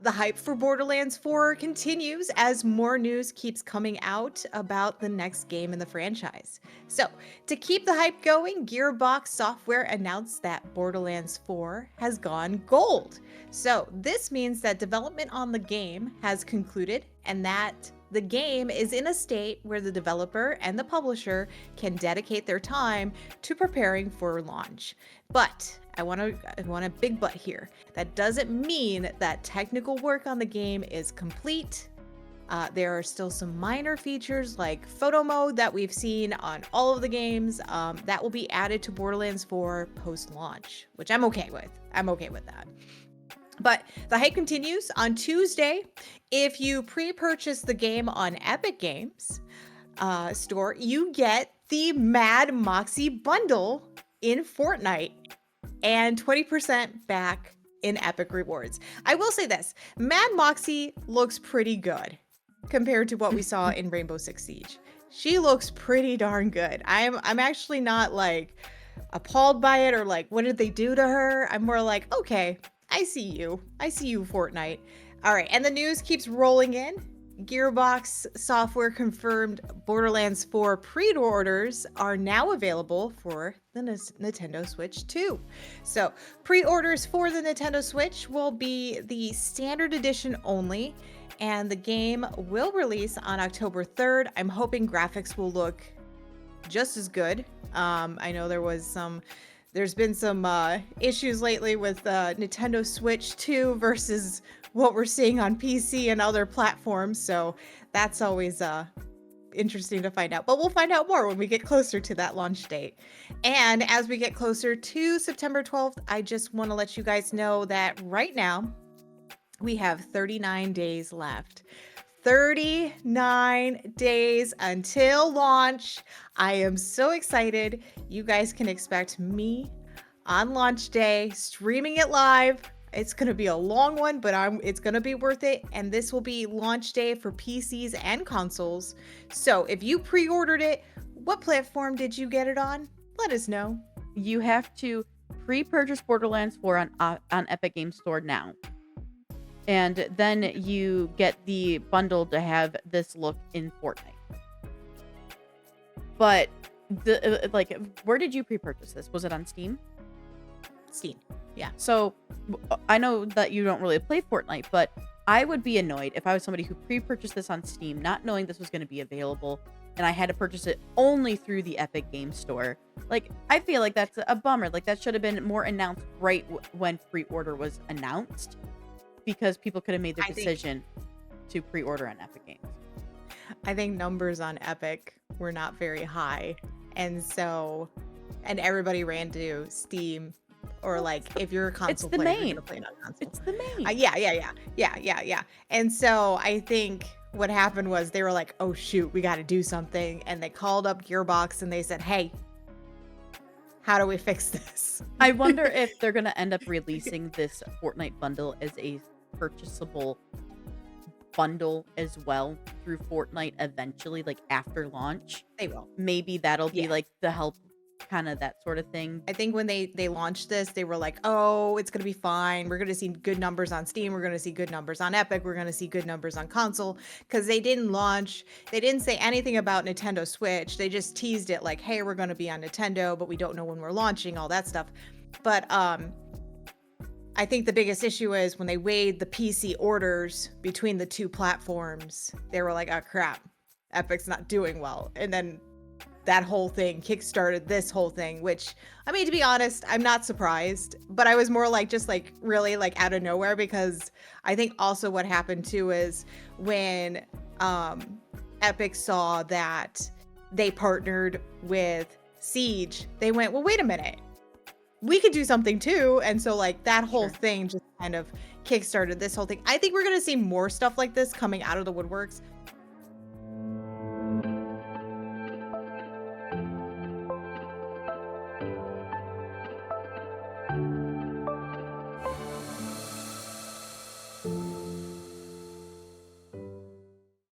The hype for Borderlands 4 continues as more news keeps coming out about the next game in the franchise. So, to keep the hype going, Gearbox Software announced that Borderlands 4 has gone gold. So, this means that development on the game has concluded and that the game is in a state where the developer and the publisher can dedicate their time to preparing for launch. But I want a big but here. That doesn't mean that technical work on the game is complete. There are still some minor features like photo mode that we've seen on all of the games that will be added to Borderlands 4 post-launch, which I'm okay with. I'm okay with that. But the hype continues on Tuesday. If you pre-purchase the game on Epic Games store, you get the Mad Moxxi bundle in Fortnite and 20% back in Epic rewards. I will say this, Mad Moxxi looks pretty good compared to what we saw in Rainbow Six Siege. She looks pretty darn good. I'm actually not like appalled by it or like, what did they do to her? I'm more like, okay, I see you. I see you, Fortnite. All right, and the news keeps rolling in. Gearbox Software confirmed Borderlands 4 pre-orders are now available for the Nintendo Switch 2. So, pre-orders for the Nintendo Switch will be the standard edition only, and the game will release on October 3rd. I'm hoping graphics will look just as good. I know there's been some issues lately with Nintendo Switch 2 versus what we're seeing on PC and other platforms. So that's always interesting to find out. But we'll find out more when we get closer to that launch date. And as we get closer to September 12th, I just want to let you guys know that right now we have 39 days left. 39 days until launch. I am so excited. You guys can expect me on launch day streaming it live. It's going to be a long one, but it's going to be worth it. And this will be launch day for PCs and consoles. So if you pre-ordered it, what platform did you get it on? Let us know. You have to pre-purchase Borderlands 4 on Epic Games Store now. And then you get the bundle to have this look in Fortnite. But where did you pre-purchase this? Was it on Steam? Steam. Yeah. So I know that you don't really play Fortnite, but I would be annoyed if I was somebody who pre-purchased this on Steam, not knowing this was going to be available, and I had to purchase it only through the Epic Games Store. Like, I feel like that's a bummer. Like, that should have been more announced right when pre-order was announced, because people could have made the decision to pre-order on Epic Games. I think numbers on Epic were not very high. And everybody ran to Steam, or like if you're a console player, you're gonna play it on console. It's the main. Yeah. And so I think what happened was they were like, oh shoot, we got to do something. And they called up Gearbox and they said, hey, how do we fix this? I wonder if they're going to end up releasing this Fortnite bundle as a purchasable bundle as well through Fortnite eventually, like after launch. They will. Maybe that'll be like the help, kind of that sort of thing. I think when they launched this, they were like, oh, it's going to be fine. We're going to see good numbers on Steam. We're going to see good numbers on Epic. We're going to see good numbers on console, because they didn't say anything about Nintendo Switch. They just teased it like, hey, we're going to be on Nintendo, but we don't know when we're launching, all that stuff. But I think the biggest issue is when they weighed the PC orders between the two platforms, they were like, oh crap, Epic's not doing well. And then that whole thing kickstarted this whole thing, which, I mean, to be honest, I'm not surprised, but I was more like, just like really like out of nowhere, because I think also what happened too is when Epic saw that they partnered with Siege, they went, well, wait a minute, we could do something too. And so like that whole thing just kind of kickstarted this whole thing. I think we're going to see more stuff like this coming out of the woodworks.